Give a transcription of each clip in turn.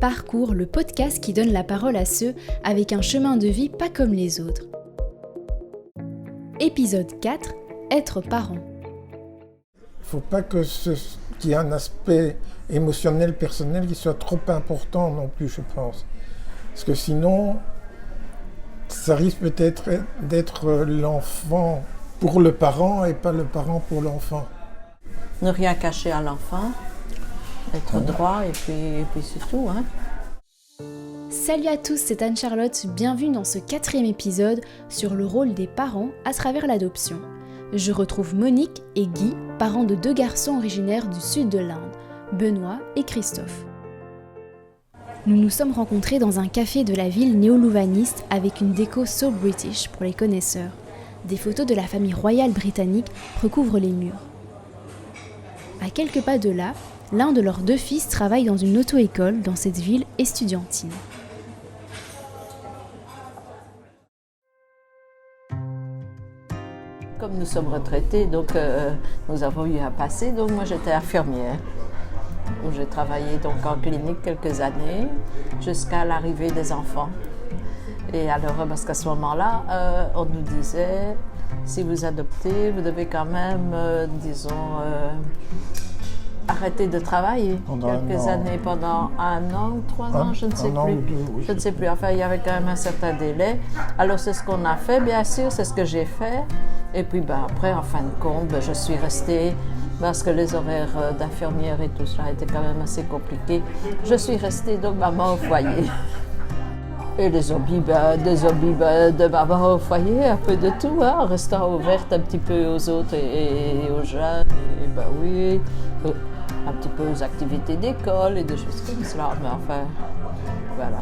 Parcours, le podcast qui donne la parole à ceux avec un chemin de vie pas comme les autres. Épisode 4, être parent. Il ne faut pas qu'il y ait un aspect émotionnel, personnel qui soit trop important non plus, je pense. Parce que sinon, ça risque peut-être d'être l'enfant pour le parent et pas le parent pour l'enfant. Ne rien cacher à l'enfant, être droit et puis c'est tout. Hein. Salut à tous, c'est Anne-Charlotte, bienvenue dans ce 4e épisode sur le rôle des parents à travers l'adoption. Je retrouve Monique et Guy, parents de 2 garçons originaires du sud de l'Inde, Benoît et Christophe. Nous nous sommes rencontrés dans un café de la ville néo-louvaniste avec une déco so British pour les connaisseurs. Des photos de la famille royale britannique recouvrent les murs. À quelques pas de là, l'un de leurs 2 fils travaille dans une auto-école dans cette ville estudiantine. Comme nous sommes retraités, donc nous avons eu un passé, donc moi j'étais infirmière. Où j'ai travaillé donc en clinique quelques années jusqu'à l'arrivée des enfants. Et alors, parce qu'à ce moment-là, on nous disait, si vous adoptez, vous devez quand même, arrêter de travailler quelques années, pendant 1 an ou 3 ans, je ne sais plus. Je ne sais plus, enfin il y avait quand même un certain délai. Alors c'est ce qu'on a fait, bien sûr, c'est ce que j'ai fait. Et puis après, en fin de compte, je suis restée, parce que les horaires d'infirmière et tout ça étaient quand même assez compliqués. Je suis restée donc maman au foyer. Et les hobbies, des hobbies de maman au foyer, un peu de tout, hein, en restant ouverte un petit peu aux autres et aux jeunes. Et oui, un petit peu aux activités d'école et des choses comme cela. Mais enfin, voilà.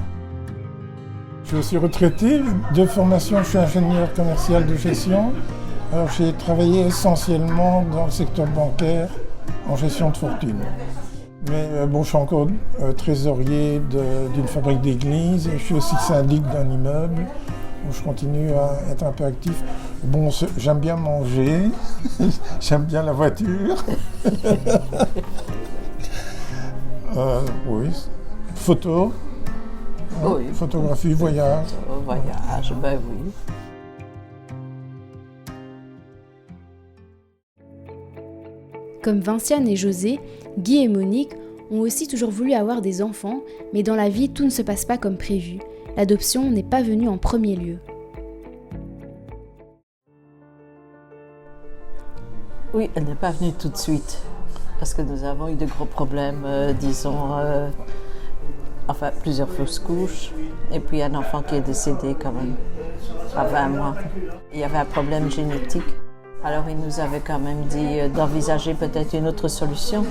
Je suis retraité. De formation, je suis ingénieur commercial de gestion. Alors j'ai travaillé essentiellement dans le secteur bancaire, en gestion de fortune. Mais je suis encore trésorier d'une fabrique d'église et je suis aussi syndic d'un immeuble où je continue à être un peu actif. Bon, j'aime bien manger, j'aime bien la voiture. Oui, photo, Oui. Photographie, voyage. Voyage, oui. Comme Vinciane et José, Guy et Monique ont aussi toujours voulu avoir des enfants, mais dans la vie, tout ne se passe pas comme prévu. L'adoption n'est pas venue en premier lieu. Oui, elle n'est pas venue tout de suite, parce que nous avons eu de gros problèmes, plusieurs fausses couches, et puis un enfant qui est décédé quand même, à 20 mois. Il y avait un problème génétique. Alors il nous avait quand même dit d'envisager peut-être une autre solution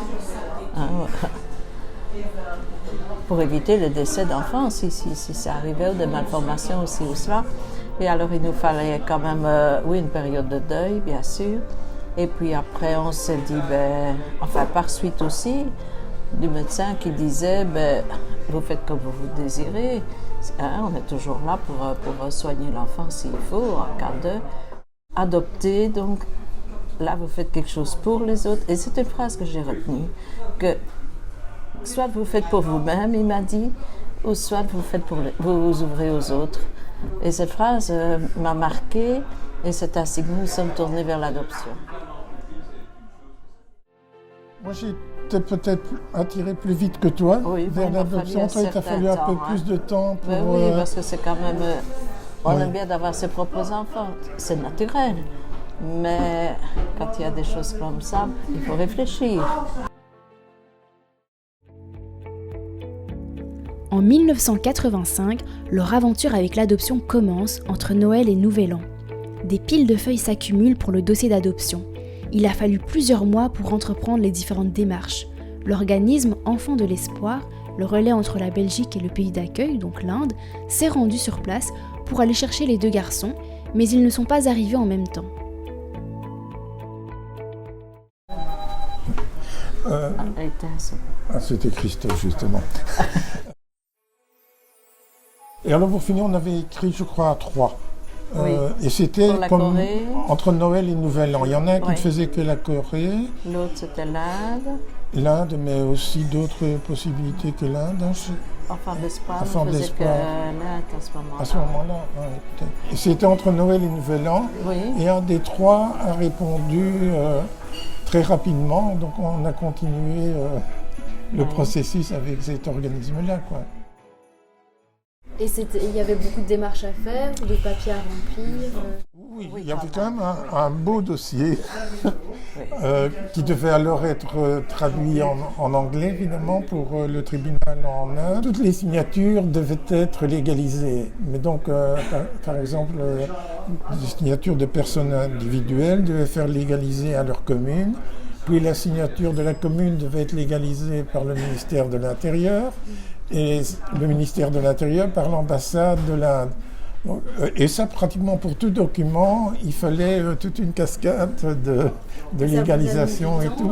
pour éviter le décès d'enfants si ça arrivait, ou des malformations aussi ou cela. Et alors il nous fallait quand même une période de deuil, bien sûr. Et puis après on s'est dit, par suite aussi, du médecin qui disait, vous faites comme vous désirez. On est toujours là pour soigner l'enfant s'il faut, en cas de... Adopter, donc là vous faites quelque chose pour les autres. Et c'est une phrase que j'ai retenue, que soit vous faites pour vous-même, il m'a dit, ou soit vous faites vous ouvrez aux autres. Et cette phrase m'a marquée, et c'est ainsi que nous sommes tournés vers l'adoption. Moi j'étais peut-être attiré plus vite que toi vers l'adoption. Toi il t'a fallu un peu plus de temps pour... Oui, parce que c'est quand même... On aime bien d'avoir ses propres enfants, c'est naturel. Mais quand il y a des choses comme ça, il faut réfléchir. En 1985, leur aventure avec l'adoption commence entre Noël et Nouvel An. Des piles de feuilles s'accumulent pour le dossier d'adoption. Il a fallu plusieurs mois pour entreprendre les différentes démarches. L'organisme Enfants de l'Espoir, le relais entre la Belgique et le pays d'accueil, donc l'Inde, s'est rendu sur place pour aller chercher les 2 garçons, mais ils ne sont pas arrivés en même temps. C'était Christophe, justement. Et alors, pour finir, on avait écrit, je crois, à 3. Et c'était comme entre Noël et Nouvel An. Il y en a un qui ne faisait que la Corée. L'autre, c'était l'Inde. L'Inde, mais aussi d'autres possibilités que l'Inde. Enfants d'espoir, Enfants ne faisait que d'espoir. l'aide à ce moment-là. À ce moment-là, ouais, peut-être. Et c'était entre Noël et Nouvel An. Oui. Et un des trois a répondu très rapidement. Donc on a continué le processus avec cet organisme-là, quoi. Et il y avait beaucoup de démarches à faire, de papiers à remplir. Oui, Oui, il y avait quand quand même un beau dossier qui devait alors être traduit en anglais, évidemment, pour le tribunal en Inde. Toutes les signatures devaient être légalisées. Mais donc, par exemple, les signatures de personnes individuelles devaient faire légaliser à leur commune. Puis la signature de la commune devait être légalisée par le ministère de l'Intérieur. Et le ministère de l'Intérieur par l'ambassade de l'Inde. Et ça, pratiquement pour tout document, il fallait toute une cascade de légalisation et tout.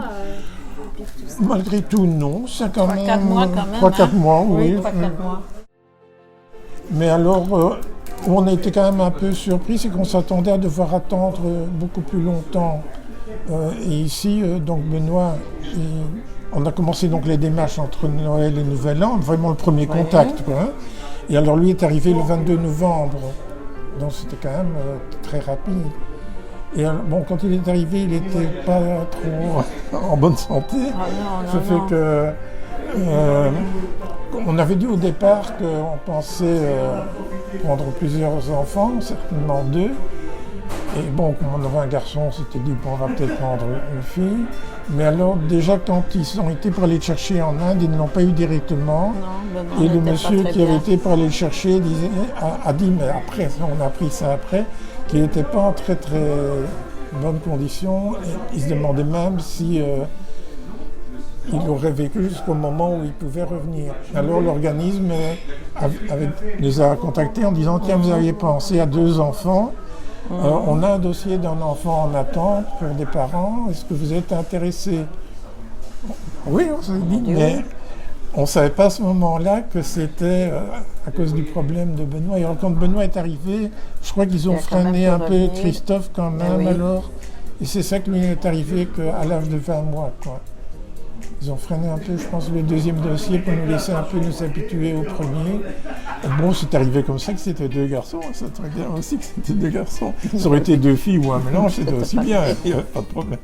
Malgré tout, non. C'est quand même 3-4 mois quand même. 3-4 mois, oui. 3-4 mois. Mais alors, où on a été quand même un peu surpris, c'est qu'on s'attendait à devoir attendre beaucoup plus longtemps. Et ici, donc Benoît, on a commencé donc les démarches entre Noël et Nouvel An, vraiment le premier contact, quoi, hein. Et alors lui est arrivé le 22 novembre, donc c'était quand même très rapide. Et alors, bon, quand il est arrivé, il n'était pas trop en bonne santé. Ça fait que on avait dit au départ qu'on pensait prendre plusieurs enfants, certainement 2. Et bon, comme on avait un garçon, on s'était dit bon, on va peut-être prendre une fille. Mais alors, déjà, quand ils ont été pour aller le chercher en Inde, ils ne l'ont pas eu directement. Non, et le monsieur qui avait été pour aller le chercher a dit, mais après, on a appris ça après, qu'il n'était pas en très très bonnes conditions. Et il se demandait même si il aurait vécu jusqu'au moment où il pouvait revenir. Alors l'organisme les a contactés en disant, tiens, vous aviez pensé à 2 enfants. On a un dossier d'un enfant en attente pour des parents. Est-ce que vous êtes intéressés? Oui, on s'est dit, mais on ne savait pas à ce moment-là que c'était à cause du problème de Benoît. Et alors, quand Benoît est arrivé, je crois qu'ils ont freiné un peu Christophe quand même alors. Et c'est ça qui lui est arrivé qu'à l'âge de 20 mois, quoi. Ils ont freiné un peu, je pense, le deuxième dossier pour nous laisser un peu nous habituer au premier. Et bon, c'est arrivé comme ça que c'était 2 garçons. Ça serait bien aussi que c'était 2 garçons. Ça aurait été 2 filles ou un mélange, c'était aussi bien. Il n'y avait pas de problème.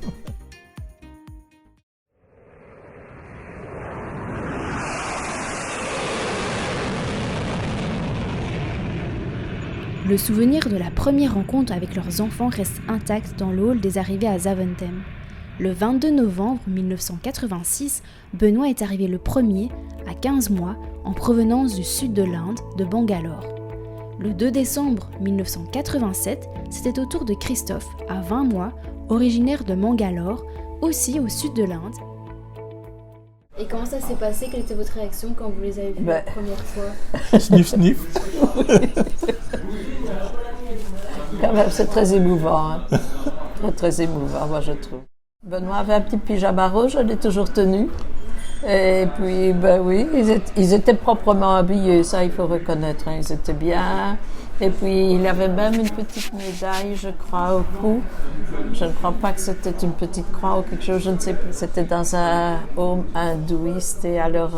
Le souvenir de la première rencontre avec leurs enfants reste intact dans le hall des arrivées à Zaventem. Le 22 novembre 1986, Benoît est arrivé le premier, à 15 mois, en provenance du sud de l'Inde, de Bangalore. Le 2 décembre 1987, c'était au tour de Christophe, à 20 mois, originaire de Mangalore, aussi au sud de l'Inde. Et comment ça s'est passé? Quelle était votre réaction quand vous les avez vus la première fois? Sniff, sniff. Quand même, c'est très émouvant. Hein. Très émouvant, moi, je trouve. Benoît avait un petit pyjama rouge, je l'ai toujours tenu. Et puis, ben oui, ils étaient proprement habillés, ça il faut reconnaître, hein, ils étaient bien. Et puis, il avait même une petite médaille, je crois, au cou. Je ne crois pas que c'était une petite croix ou quelque chose, je ne sais plus. C'était dans un home hindouiste et alors,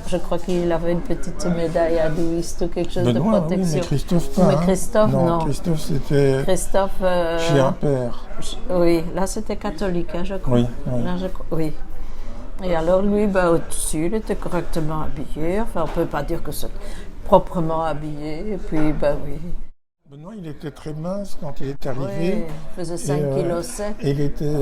je crois qu'il avait une petite médaille hindouiste ou quelque chose Benoît, de protection. Oui, mais Christophe pas. Mais Christophe, non. Christophe, c'était chez un père. Oui, là c'était catholique, hein, je crois. Oui, oui. Là, oui. Et alors lui, au-dessus, il était correctement habillé. Enfin, on ne peut pas dire que c'est proprement habillé. Et puis, oui. Benoît, il était très mince quand il est arrivé. Oui, il faisait 5,7 kg. Et il était,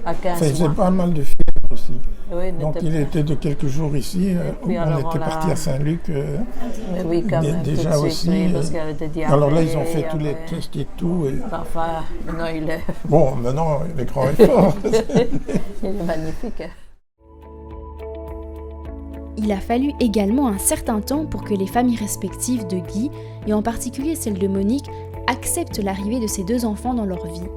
à 15 il faisait mois. pas mal de fièvre aussi. Oui, donc il était de quelques jours ici. puis on alors, était parti à Saint-Luc. Mais oui, quand même, déjà tout de suite, aussi. oui, parce qu'il y avait des diarrhées. Alors là, ils ont fait tous les tests et tout. Et... Enfin, maintenant il est... Bon, maintenant, il est grand et fort. Il est magnifique. Hein. Il a fallu également un certain temps pour que les familles respectives de Guy, et en particulier celle de Monique, acceptent l'arrivée de ces 2 enfants dans leur vie.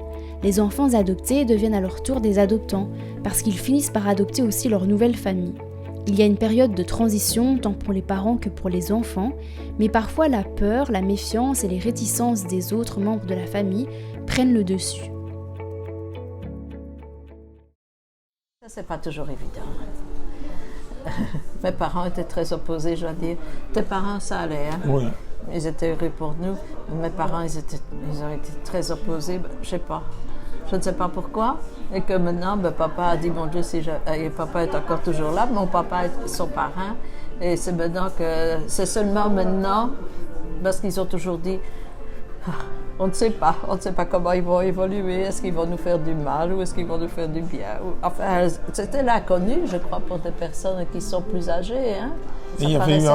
Les enfants adoptés deviennent à leur tour des adoptants, parce qu'ils finissent par adopter aussi leur nouvelle famille. Il y a une période de transition tant pour les parents que pour les enfants, mais parfois la peur, la méfiance et les réticences des autres membres de la famille prennent le dessus. Ça, c'est pas toujours évident. mes parents étaient très opposés, je dois dire. Tes parents, ça allait, hein? Oui. Ils étaient heureux pour nous. Mes parents, ils ont été très opposés. Je sais pas. Je ne sais pas pourquoi. Et que maintenant, papa a dit, mon Dieu, et papa est encore toujours là. Mon papa est son parrain. Et c'est maintenant que... C'est seulement maintenant, parce qu'ils ont toujours dit, on ne sait pas comment ils vont évoluer. Est-ce qu'ils vont nous faire du mal ou est-ce qu'ils vont nous faire du bien? Enfin, c'était l'inconnu, je crois, pour des personnes qui sont plus âgées. Hein? Et il y avait eu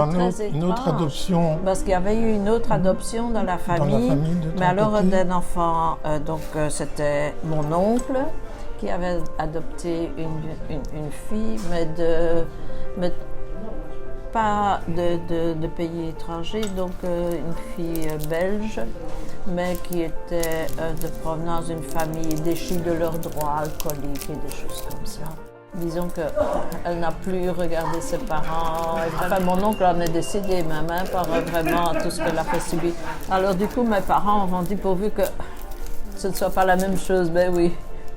une autre adoption. Parce qu'il y avait eu une autre adoption dans la famille. Mais alors d'un enfant, c'était mon oncle qui avait adopté une fille, mais pas de pays étranger, donc une fille belge, mais qui était de provenance d'une famille déchue de leurs droits alcooliques et des choses comme ça. Disons qu'elle n'a plus regardé ses parents. Enfin, mon oncle en est décédé même, par vraiment tout ce qu'elle a fait subir. Alors du coup, mes parents ont dit pourvu que ce ne soit pas la même chose. Ben oui.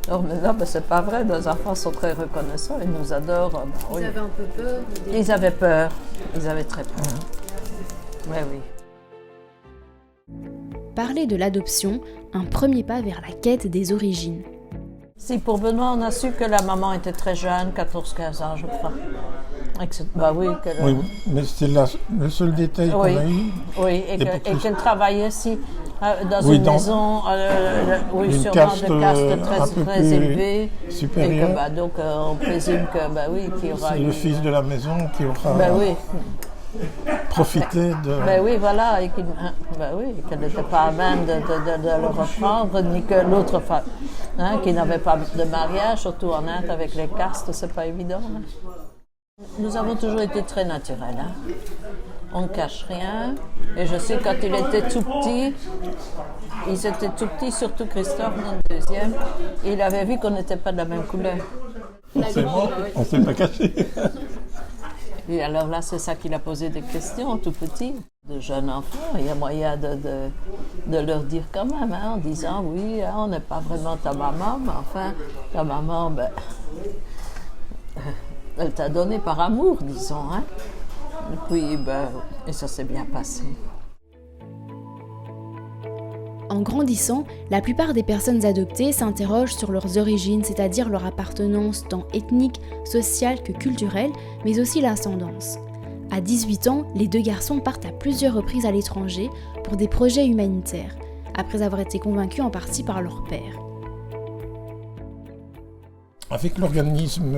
Alors maintenant, c'est pas vrai. Nos enfants sont très reconnaissants. Ils nous adorent. Ils avaient un peu peur? Ils avaient peur. Ils avaient très peur. Mais oui. Parler de l'adoption, un premier pas vers la quête des origines. Si, pour Benoît, on a su que la maman était très jeune, 14-15 ans, je crois. Oui, oui, mais c'était le seul détail qu'on a eu. Oui, et qu'elle travaillait aussi dans une maison, sûrement caste, de caste très élevée. Supérieure. Et que, donc, on présume que, qu'il y aura... C'est le fils de la maison qui aura profité de... oui, voilà, et qu'elle n'était pas à même de le reprendre, ni que l'autre femme, qui n'avait pas de mariage, surtout en Inde avec les castes, c'est pas évident. Hein. Nous avons toujours été très naturels. Hein. On ne cache rien. Et je sais, quand il était tout petit, ils étaient tout petits, surtout Christophe, notre deuxième, et il avait vu qu'on n'était pas de la même couleur. On ne s'est pas caché. Et alors là, c'est ça qu'il a posé des questions, tout petit. De jeunes enfants, il y a moyen de leur dire quand même, en disant, oui, on n'est pas vraiment ta maman, mais enfin, ta maman, elle t'a donné par amour, disons. Hein. Et puis, et ça s'est bien passé. En grandissant, la plupart des personnes adoptées s'interrogent sur leurs origines, c'est-à-dire leur appartenance tant ethnique, sociale que culturelle, mais aussi l'ascendance. À 18 ans, les deux garçons partent à plusieurs reprises à l'étranger pour des projets humanitaires, après avoir été convaincus en partie par leur père. Avec l'organisme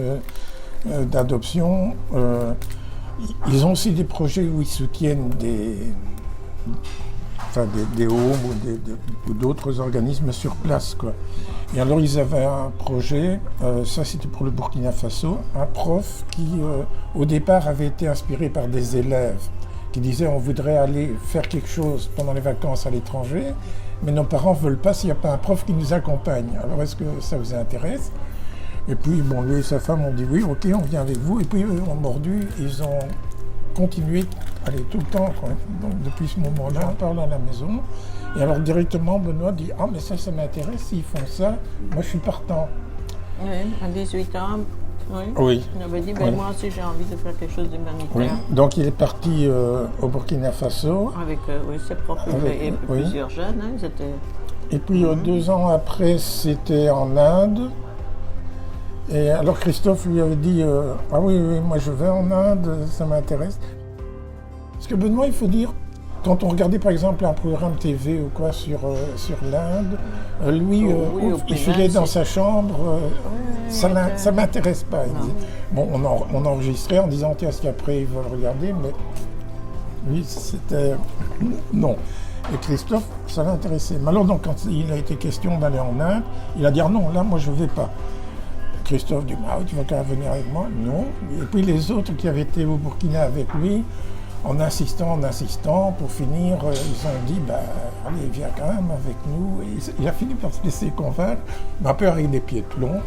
d'adoption, ils ont aussi des projets où ils soutiennent des homes ou d'autres organismes sur place, quoi. Et alors ils avaient un projet, ça c'était pour le Burkina Faso, un prof qui au départ avait été inspiré par des élèves qui disaient on voudrait aller faire quelque chose pendant les vacances à l'étranger, mais nos parents ne veulent pas s'il n'y a pas un prof qui nous accompagne. Alors est-ce que ça vous intéresse? Et puis lui et sa femme ont dit oui, ok, on vient avec vous. Et puis eux ont mordu, ils ont continué, tout le temps, quoi. Donc depuis ce moment-là, on parle à la maison. Et alors directement, Benoît dit ah mais ça m'intéresse, s'ils font ça, moi je suis partant. Oui, à 18 ans, oui. Il avait dit moi aussi j'ai envie de faire quelque chose d'humanitaire. Oui. Donc il est parti au Burkina Faso. Avec ses propres et plusieurs jeunes, ils étaient... Et puis 2 ans après, c'était en Inde. Et alors Christophe lui avait dit ah oui, moi je vais en Inde, ça m'intéresse. Parce que Benoît, il faut dire, quand on regardait par exemple un programme TV ou quoi sur l'Inde, lui, il filait dans sa chambre, ça m'intéresse pas. Il disait. Bon, on enregistrait en disant tiens, est-ce qu'après il va le regarder, mais lui c'était non. Et Christophe, ça l'intéressait. Mais alors donc, quand il a été question d'aller en Inde, il a dit non, là moi je vais pas. Christophe dit tu vas quand même venir avec moi? Non. Et puis les autres qui avaient été au Burkina avec lui, en insistant, pour finir, ils ont dit allez, viens quand même avec nous. Et il a fini par se laisser convaincre, mais un peu avec des pieds de plomb.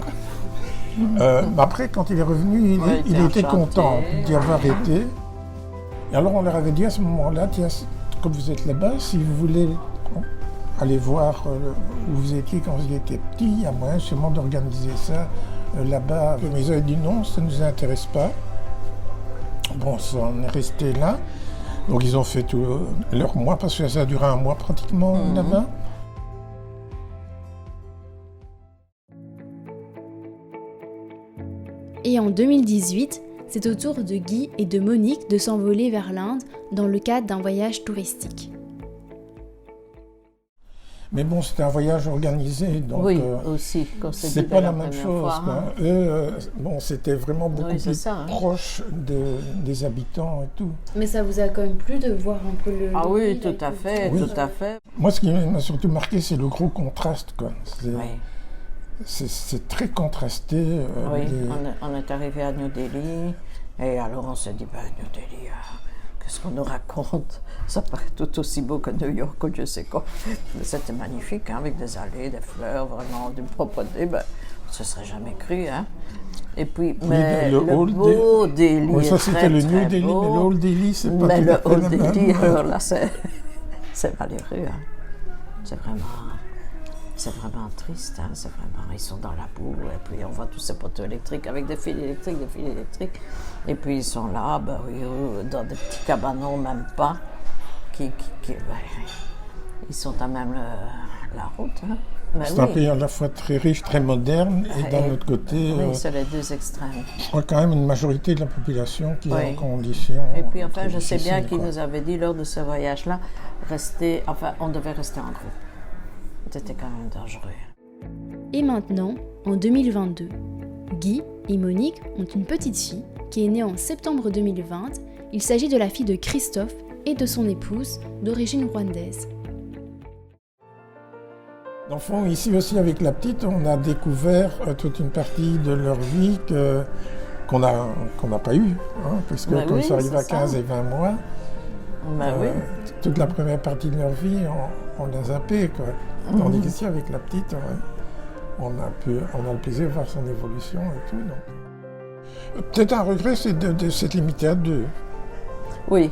Mais après, quand il est revenu, il était content d'y avoir été. Et alors on leur avait dit à ce moment-là, tiens, comme vous êtes là-bas, si vous voulez aller voir où vous étiez quand vous étiez petit, il y a moyen sûrement d'organiser ça là-bas. Mais ils avaient dit non, ça ne nous intéresse pas. bon, ça en est resté là. Donc ils ont fait tout leur mois, parce que ça a duré un mois pratiquement là-bas. Et en 2018, c'est au tour de Guy et de Monique de s'envoler vers l'Inde dans le cadre d'un voyage touristique. Mais bon, c'était un voyage organisé, donc Oui, aussi, comme c'est pas la même chose. Eux, bon, c'était vraiment beaucoup plus proche des habitants et tout. Mais ça vous a quand même plu de voir un peu le... Ah oui, tout à fait, oui. tout à fait. Moi, ce qui m'a surtout marqué, c'est le gros contraste, quoi. Oui. C'est très contrasté. Oui, on est arrivé à New Delhi, et alors on s'est dit, New Delhi, qu'est-ce qu'on nous raconte? Ça paraît tout aussi beau que New York ou je sais quoi. Mais c'était magnifique, hein, avec des allées, des fleurs, vraiment d'une propreté. On ne se serait jamais cru. Hein. Et puis, mais le beau Delhi, oui, ça c'était le New Delhi, beau, mais le Old Delhi, c'est pas mais tout à fait le Old Delhi, alors là, c'est malheureux. Hein. C'est vraiment triste, hein. C'est vraiment, ils sont dans la boue, et puis on voit tous ces poteaux électriques avec des fils électriques, et puis ils sont là, dans des petits cabanons, même pas, ils sont à même la route. Hein. C'est un pays à la fois très riche, très moderne, et d'un autre côté, oui, c'est les deux extrêmes. Je crois quand même une majorité de la population qui est en condition. Et puis enfin, je sais bien qu'il nous avait dit lors de ce voyage-là, on devait rester en groupe. C'était quand même dangereux. Et maintenant, en 2022, Guy et Monique ont une petite fille qui est née en septembre 2020. Il s'agit de la fille de Christophe et de son épouse d'origine rwandaise. Dans le fond, ici aussi avec la petite, on a découvert toute une partie de leur vie qu'on n'a pas eue, hein, parce que comme ça arrive à 15 et 20 mois, toute la première partie de leur vie, on l'a zappé, quoi. Tandis qu'ici, avec la petite, on a le plaisir de voir son évolution et tout. Donc. Peut-être un regret, c'est de s'être limité à 2. Oui,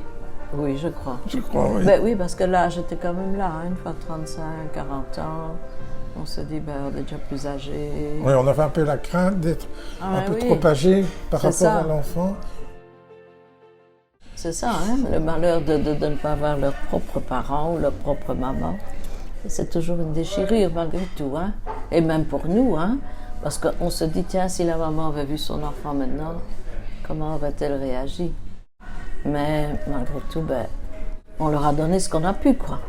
je crois. Je crois, oui. Oui, parce que là, j'étais quand même là, hein, une fois 35, 40 ans. On se dit, on est déjà plus âgé. Oui, on avait un peu la crainte d'être un peu trop âgé par rapport à l'enfant. C'est ça, hein, le malheur de ne pas avoir leurs propres parents ou leur propre maman. C'est toujours une déchirure malgré tout, hein. Et même pour nous, hein, parce qu'on se dit, tiens, si la maman avait vu son enfant maintenant, comment aurait-elle réagi? Mais malgré tout, on leur a donné ce qu'on a pu, quoi,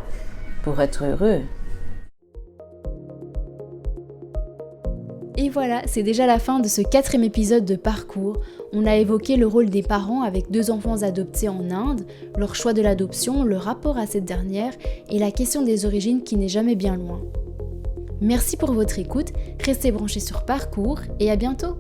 pour être heureux. Et voilà, c'est déjà la fin de ce 4e épisode de Parcours. On a évoqué le rôle des parents avec 2 enfants adoptés en Inde, leur choix de l'adoption, le rapport à cette dernière et la question des origines qui n'est jamais bien loin. Merci pour votre écoute, restez branchés sur Parcours et à bientôt!